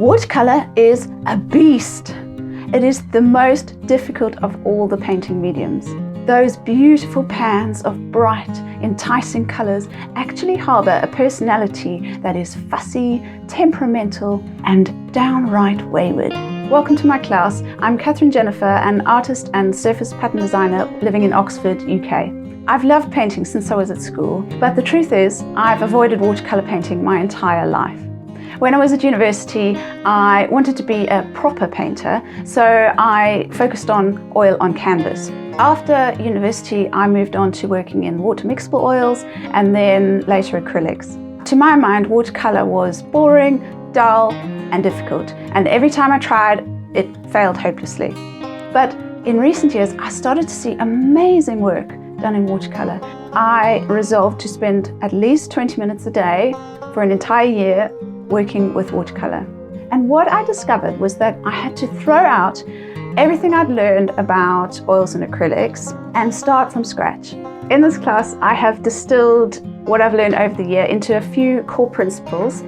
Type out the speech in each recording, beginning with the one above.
Watercolor is a beast. It is the most difficult of all the painting mediums. Those beautiful pans of bright, enticing colors actually harbor a personality that is fussy, temperamental, and downright wayward. Welcome to my class. I'm Catherine Jennifer, an artist and surface pattern designer living in Oxford, UK. I've loved painting since I was at school, but the truth is I've avoided watercolor painting my entire life. When I was at university, I wanted to be a proper painter, so I focused on oil on canvas. After university, I moved on to working in water mixable oils and then later acrylics. To my mind, watercolor was boring, dull, and difficult, and every time I tried, it failed hopelessly. But in recent years, I started to see amazing work done in watercolor. I resolved to spend at least 20 minutes a day for an entire year working with watercolor. And what I discovered was that I had to throw out everything I'd learned about oils and acrylics and start from scratch. In this class, I have distilled what I've learned over the year into a few core principles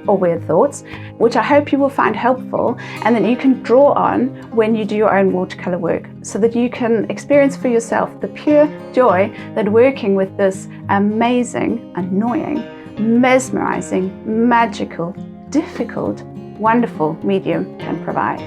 or weird thoughts, which I hope you will find helpful and that you can draw on when you do your own watercolor work, so that you can experience for yourself the pure joy that working with this amazing, annoying, mesmerizing, magical, difficult, wonderful medium can provide.